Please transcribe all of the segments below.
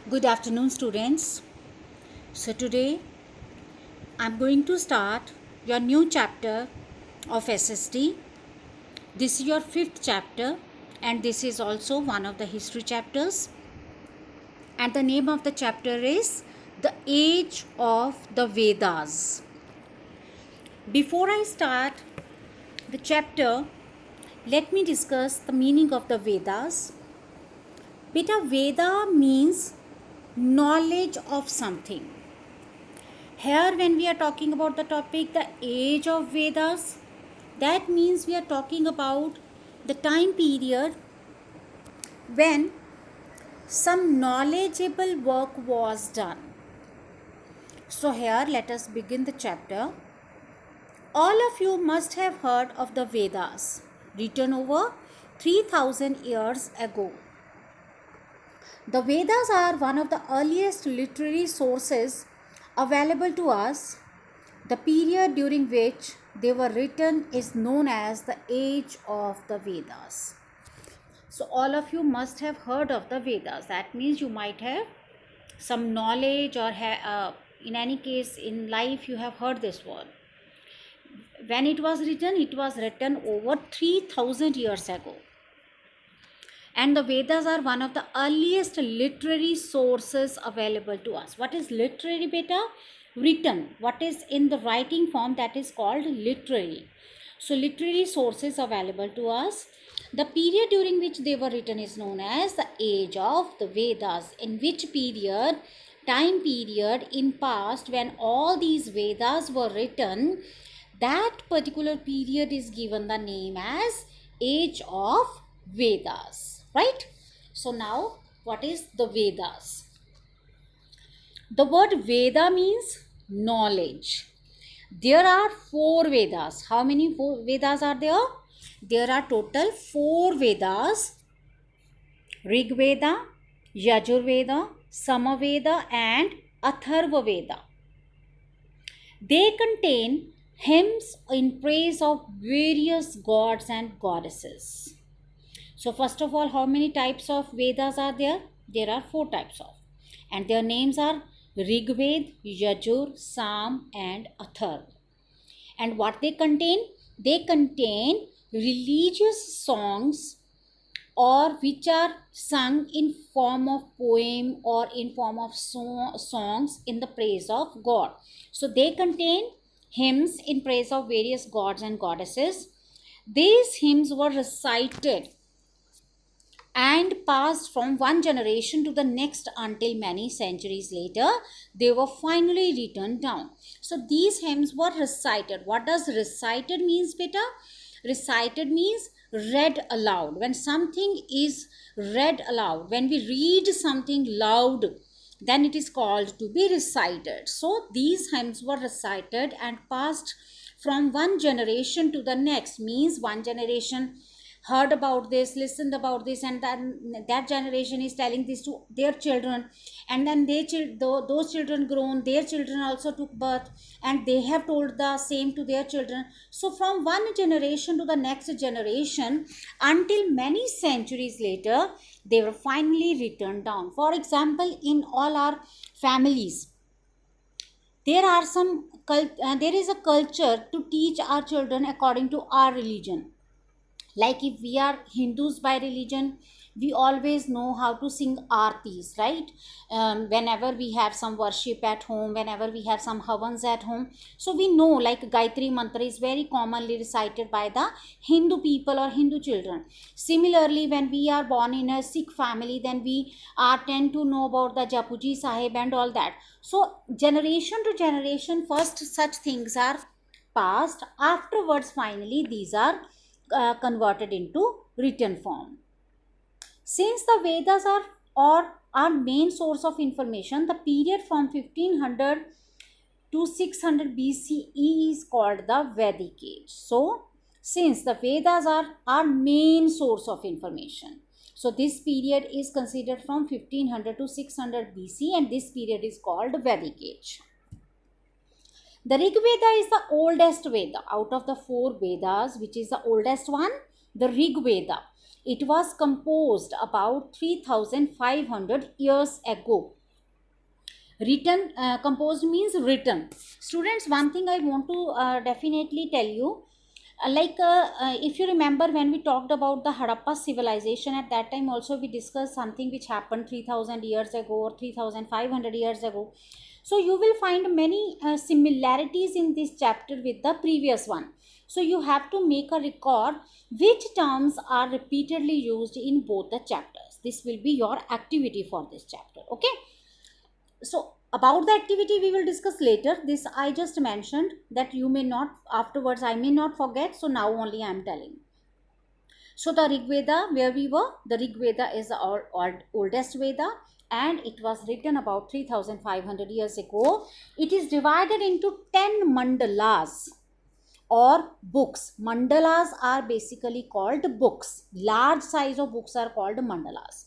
Good afternoon, students. So, today I'm going to start your new chapter of SST. This is your fifth chapter, and this is also one of the history chapters. And the name of the chapter is The Age of the Vedas. Before I start the chapter, let me discuss the meaning of the Vedas. Beta, Veda means knowledge of something. Here, when we are talking about the topic, the age of Vedas, that means we are talking about the time period when some knowledgeable work was done. So, here let us begin the chapter. All of you must have heard of the Vedas, written over 3000 years ago. The Vedas are one of the earliest literary sources available to us. The period during which they were written is known as the age of the Vedas. So, all of you must have heard of the Vedas. That means you might have some knowledge, or in any case in life you have heard this word. When it was written over 3000 years ago. And the Vedas are one of the earliest literary sources available to us. What is literary, beta? Written. What is in the writing form, that is called literary. So, literary sources available to us. The period during which they were written is known as the age of the Vedas. In which time period in past when all these Vedas were written, that particular period is given the name as age of Vedas, right? So now, what is the Vedas? The word Veda means knowledge. There are 4 Vedas. How many Vedas are there? There are total 4 Vedas: Rig Veda, Yajur Veda, Samaveda, and Atharva Veda. They contain hymns in praise of various gods and goddesses. So, first of all, how many types of Vedas are there? There are 4 types of, and their names are Rig Veda, Yajur, Sam, and Atharva. And what they contain? They contain religious songs, or which are sung in form of poem or in form of songs in the praise of God. So they contain hymns in praise of various gods and goddesses. These hymns were recited and passed from one generation to the next until many centuries later they were finally written down. So these hymns were recited. What does recited means, beta? Recited means read aloud. When something is read aloud, when we read something loud, then it is called to be recited. So these hymns were recited and passed from one generation to the next, means one generation heard about this, listened about this, and then that generation is telling this to their children, and then those children grown, their children also took birth, and they have told the same to their children. So from one generation to the next generation until many centuries later they were finally written down. For example, in all our families there is a culture to teach our children according to our religion. Like if we are Hindus by religion, we always know how to sing artis, right? Whenever we have some worship at home, whenever we have some havans at home, so we know, like Gayatri mantra is very commonly recited by the Hindu people or Hindu children. Similarly, when we are born in a Sikh family, then we tend to know about the Japuji Sahib and all that. So generation to generation, first such things are passed, afterwards finally these are converted into written form. Since the Vedas are our main source of information, the period from 1500 to 600 BCE is called the Vedic age. So, since the Vedas are our main source of information, so this period is considered from 1500 to 600 BC, and this period is called Vedic age. The Rig Veda is the oldest Veda out of the 4 Vedas. Which is the oldest one? The Rig Veda. It was composed about 3500 years ago. Written, composed means written. Students, one thing I want to definitely tell you, if you remember when we talked about the Harappa civilization, at that time also we discussed something which happened 3000 years ago or 3500 years ago. So you will find many similarities in this chapter with the previous one. So you have to make a record which terms are repeatedly used in both the chapters. This will be your activity for this chapter. Okay. So about the activity we will discuss later. This I just mentioned that you may not, afterwards I may not forget, so now only I am telling. So the Rig Veda, where we were, the Rig Veda is the oldest Veda, and it was written about 3500 years ago. It is divided into 10 mandalas or books. Mandalas are basically called books. Large size of books are called mandalas,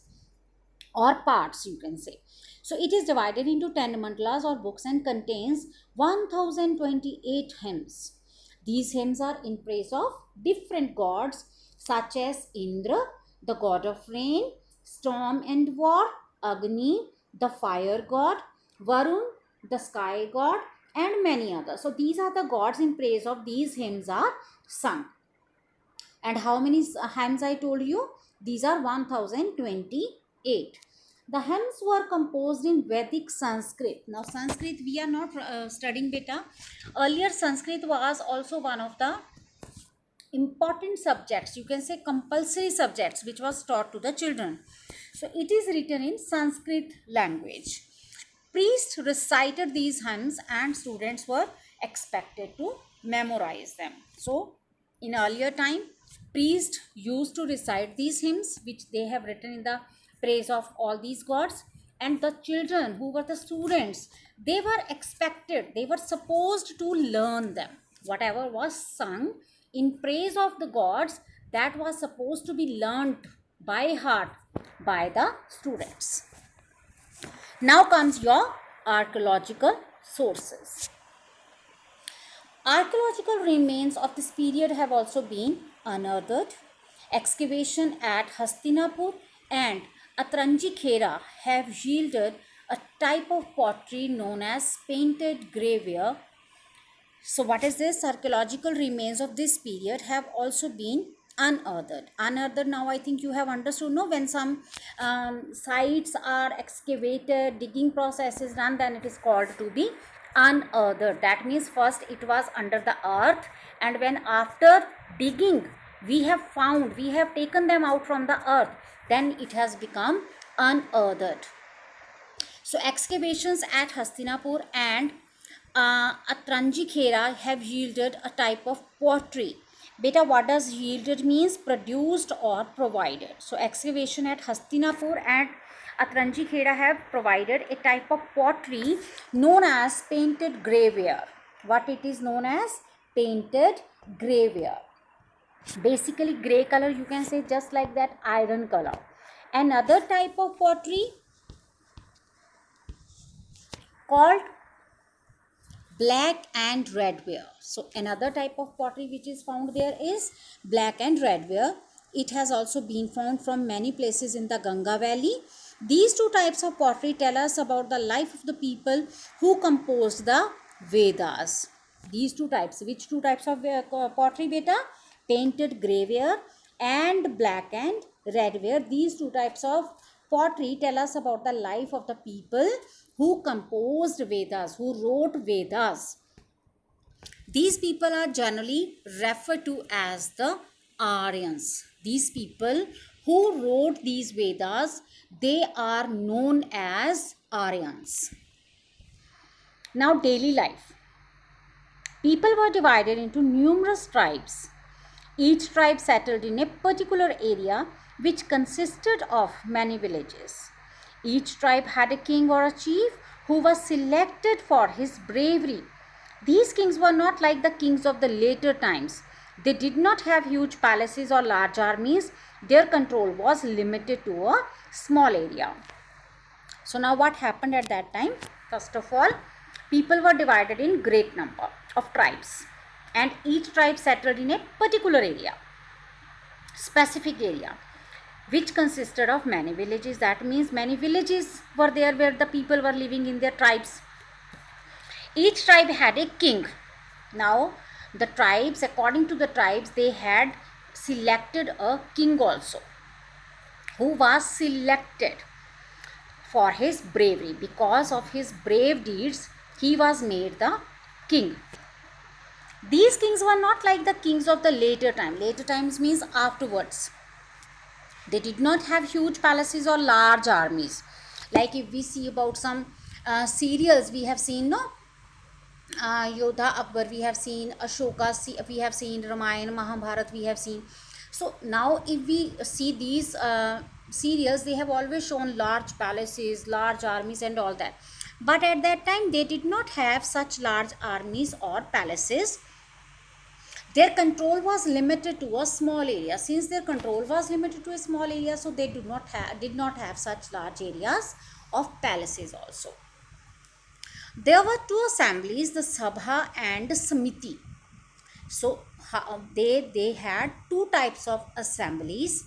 or parts you can say. So it is divided into 10 mandalas or books and contains 1028 hymns. These hymns are in praise of different gods such as Indra, the god of rain, storm and war, Agni, the fire god, Varun, the sky god, and many others. So these are the gods in praise of these hymns are sung. And how many hymns I told you? These are 1028. The hymns were composed in Vedic Sanskrit. Now Sanskrit we are not studying beta. Earlier Sanskrit was also one of the important subjects, you can say compulsory subjects, which was taught to the children. So it is written in Sanskrit language. Priests recited these hymns and students were expected to memorize them. So in earlier time, priests used to recite these hymns which they have written in the praise of all these gods, and the children who were the students, they were expected, they were supposed to learn them. Whatever was sung in praise of the gods, that was supposed to be learnt by heart by the students. Now comes your archaeological sources. Archaeological remains of this period have also been unearthed. Excavation at Hastinapur and Atranjikhera have yielded a type of pottery known as painted graveware. So what is this? Archaeological remains of this period have also been unearthed. Unearthed, now I think you have understood, no? When some sites are excavated, digging process is done, then it is called to be unearthed. That means first it was under the earth, and when after digging we have found, we have taken them out from the earth, then it has become unearthed. So excavations at Hastinapur and Atranjikhera have yielded a type of pottery. Beta, what does yielded means? Produced or provided. So excavation at Hastinapur and Atranjikhera have provided a type of pottery known as painted graveware. What it is known as? Painted graveware. Basically grey color, you can say, just like that, iron color. Another type of pottery called black and red ware. So another type of pottery which is found there is black and red ware. It has also been found from many places in the Ganga Valley. These two types of pottery tell us about the life of the people who composed the Vedas. These two types, which two types of pottery beta? Painted grey ware and black and red ware. These two types of pottery tell us about the life of the people who composed Vedas, who wrote Vedas. These people are generally referred to as the Aryans. These people who wrote these Vedas, they are known as Aryans. Now, daily life. People were divided into numerous tribes. Each tribe settled in a particular area which consisted of many villages. Each tribe had a king or a chief who was selected for his bravery. These kings were not like the kings of the later times. They did not have huge palaces or large armies. Their control was limited to a small area. So now what happened at that time? First of all, people were divided in great number of tribes, and each tribe settled in a particular area, specific area, which consisted of many villages. That means many villages were there where the people were living in their tribes. Each tribe had a king. Now, the tribes, according to the tribes, they had selected a king also, who was selected for his bravery. Because of his brave deeds, he was made the king. These kings were not like the kings of the later time. Later times means afterwards. They did not have huge palaces or large armies. Like if we see about some serials, we have seen, no, Yodha Akbar, we have seen Ashoka, we have seen Ramayana, Mahabharat, we have seen. So now if we see these serials, they have always shown large palaces, large armies and all that. But at that time, they did not have such large armies or palaces. Their control was limited to a small area. Since their control was limited to a small area, so they did not have such large areas of palaces also. There were two assemblies, the Sabha and Samiti. So they had two types of assemblies.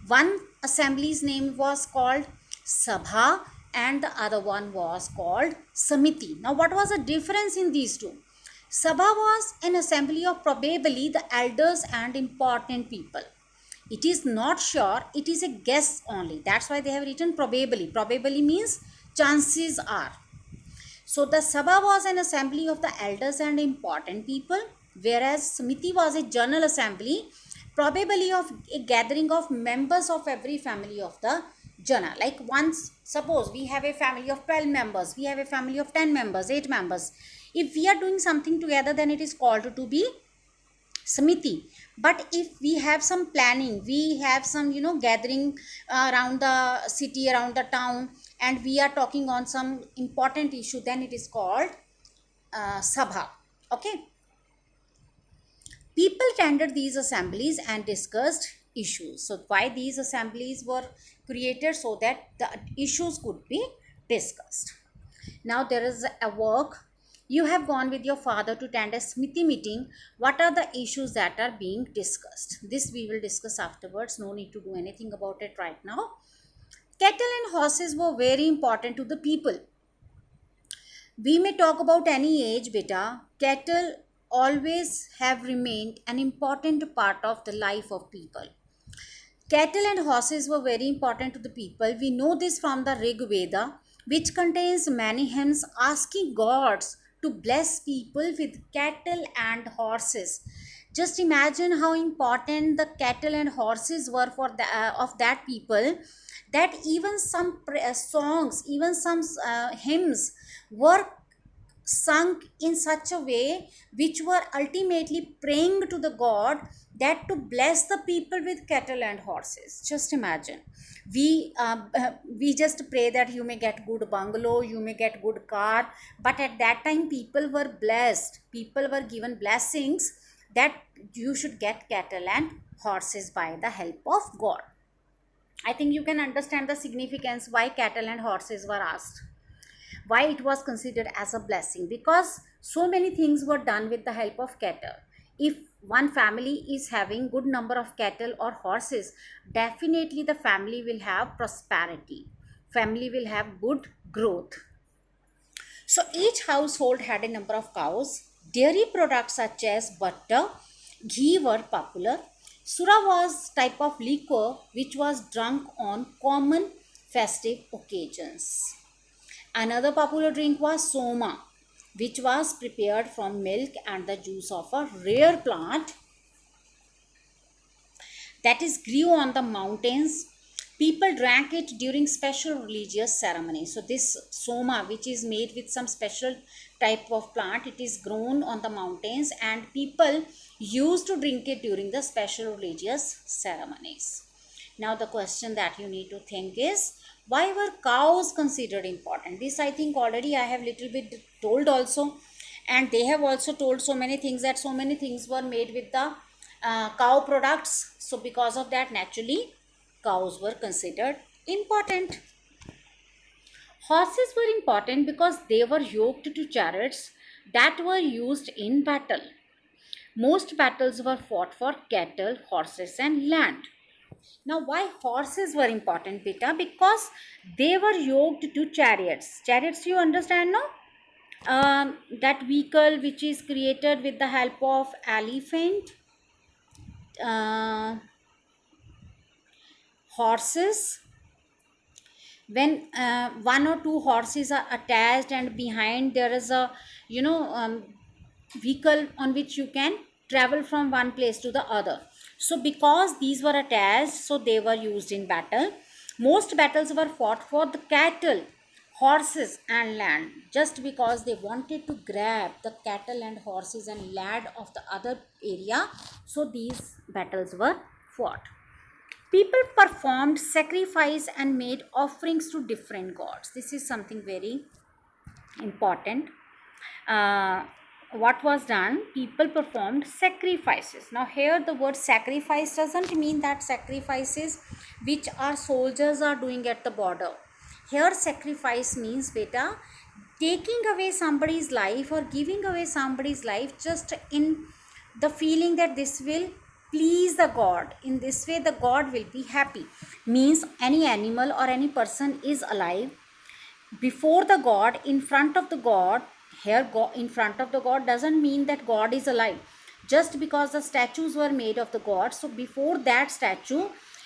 One assembly's name was called Sabha and the other one was called Samiti. Now what was the difference in these two? Sabha was an assembly of probably the elders and important people. It is not sure, it is a guess only. That's why they have written probably. Probably means chances are. So the Sabha was an assembly of the elders and important people, whereas Samiti was a general assembly, probably of a gathering of members of every family of the Jana. Like once, suppose we have a family of 12 members, we have a family of 10 members, 8 members. If we are doing something together, then it is called to be Samiti. But if we have some planning, we have some, gathering around the city, around the town, and we are talking on some important issue, then it is called Sabha. Okay. People attended these assemblies and discussed issues. So why these assemblies were created? So that the issues could be discussed. Now there is a work. You have gone with your father to attend a Smiti meeting. What are the issues that are being discussed? This we will discuss afterwards. No need to do anything about it right now. Cattle and horses were very important to the people. We may talk about any age, beta. Cattle always have remained an important part of the life of people. Cattle and horses were very important to the people. We know this from the Rig Veda, which contains many hymns asking gods to bless people with cattle and horses. Just imagine how important the cattle and horses were for of that people, that even some songs, even some hymns were sung in such a way which were ultimately praying to the god that to bless the people with cattle and horses. Just imagine, we just pray that you may get good bungalow, you may get good car, but at that time people were blessed, people were given blessings that you should get cattle and horses by the help of god. I think you can understand the significance why cattle and horses were asked, why it was considered as a blessing, because so many things were done with the help of cattle. If one family is having good number of cattle or horses, definitely the family will have prosperity, family will have good growth. So each household had a number of cows. Dairy products such as butter, ghee were popular. Sura was type of liquor which was drunk on common festive occasions. Another popular drink was soma, which was prepared from milk and the juice of a rare plant that is grew on the mountains. People drank it during special religious ceremonies. So this soma, which is made with some special type of plant, it is grown on the mountains and people used to drink it during the special religious ceremonies. Now the question that you need to think is, why were cows considered important? This I think already I have little bit told also, and they have also told so many things, that so many things were made with the cow products. So because of that, naturally cows were considered important. Horses were important because they were yoked to chariots that were used in battle. Most battles were fought for cattle, horses and land. Now, why horses were important, beta? Because they were yoked to chariots. Chariots, you understand, no? That vehicle which is created with the help of elephant, uh, horses. When one or two horses are attached and behind there is a, vehicle on which you can travel from one place to the other. So because these were attached, so they were used in battle. Most battles were fought for the cattle, horses and land, just because they wanted to grab the cattle and horses and land of the other area. So these battles were fought. People performed sacrifice and made offerings to different gods. This is something very important. uh, what was done? People performed sacrifices. Now here the word sacrifice doesn't mean that sacrifices which our soldiers are doing at the border. Here sacrifice means, beta, taking away somebody's life or giving away somebody's life just in the feeling that this will please the god. In this way the god will be happy. Means any animal or any person is alive before the god, in front of the god. Here in front of the god doesn't mean that god is alive, just because the statues were made of the god. So before that statue,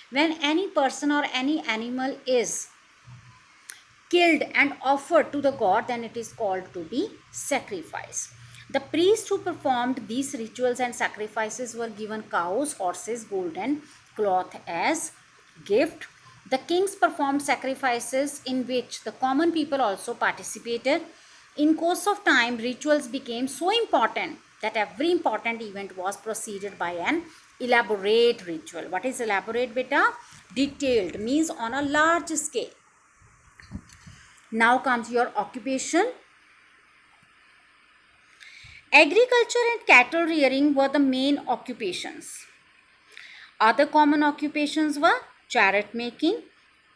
when any person or any animal is killed and offered to the god, then it is called to be sacrifice. The priests who performed these rituals and sacrifices were given cows, horses, golden cloth as gift. The kings performed sacrifices in which the common people also participated. In course of time, rituals became so important that every important event was preceded by an elaborate ritual. What is elaborate, beta? Detailed, means on a large scale. Now comes your occupation. Agriculture and cattle rearing were the main occupations. Other common occupations were chariot making,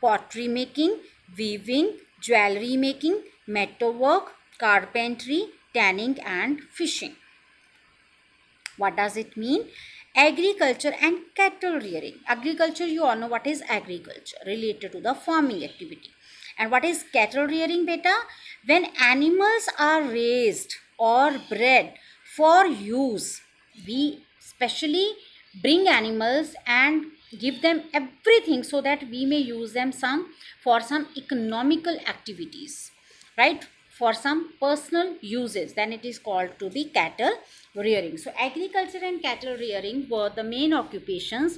pottery making, weaving, jewelry making, metalwork, carpentry, tanning and fishing. What does it mean? Agriculture and cattle rearing. Agriculture, you all know what is agriculture, related to the farming activity. And what is cattle rearing, beta? When animals are raised or bred for use, we specially bring animals and give them everything so that we may use them for some economical activities, right? For some personal uses, then it is called to be cattle rearing. So agriculture and cattle rearing were the main occupations.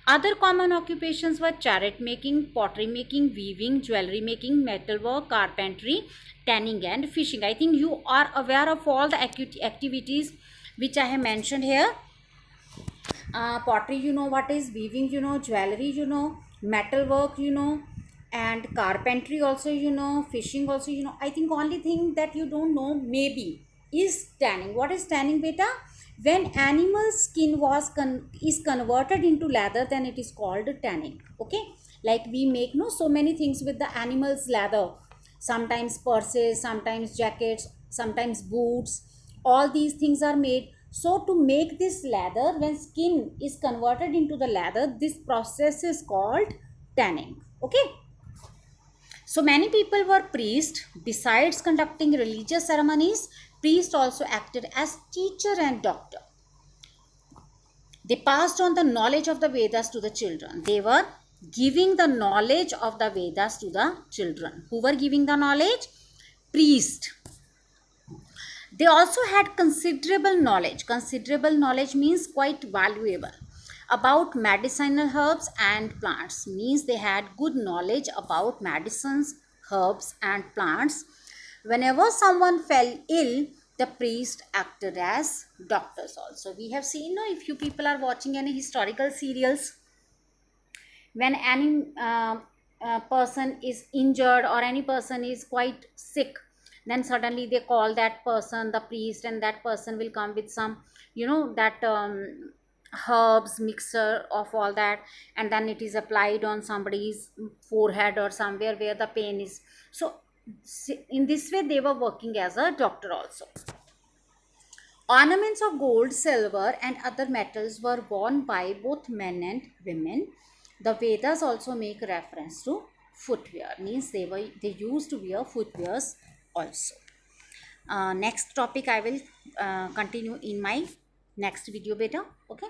Other common occupations were chariot making, pottery making, weaving, jewelry making, metalwork, carpentry, tanning and fishing. I think you are aware of all the activities which I have mentioned here. Pottery, you know what is, weaving, you know, jewelry, you know, metalwork, you know, and carpentry also, you know, fishing also, you know. I think only thing that you don't know maybe is tanning. What is tanning, beta? When animal skin is converted into leather, then it is called tanning. Okay, like we make no so many things with the animal's leather, sometimes purses, sometimes jackets, sometimes boots. All these things are made. So to make this leather, when skin is converted into the leather, this process is called tanning. Okay. So many people were priests. Besides conducting religious ceremonies, priests also acted as teacher and doctor. They passed on the knowledge of the Vedas to the children. They were giving the knowledge of the Vedas to the children. Who were giving the knowledge? Priest. They also had considerable knowledge. Considerable knowledge means quite valuable. About medicinal herbs and plants. Means they had good knowledge about medicines, herbs and plants. Whenever someone fell ill, the priest acted as doctors also. We have seen, if you people are watching any historical serials, when any person is injured or any person is quite sick, then suddenly they call that person the priest, and that person will come with some, that herbs mixture of all that, and then it is applied on somebody's forehead or somewhere where the pain is. So in this way they were working as a doctor also. Ornaments of gold, silver and other metals were worn by both men and women. The Vedas also make reference to footwear, means they used to wear footwears also. Next topic I will continue in my next video beta. Okay.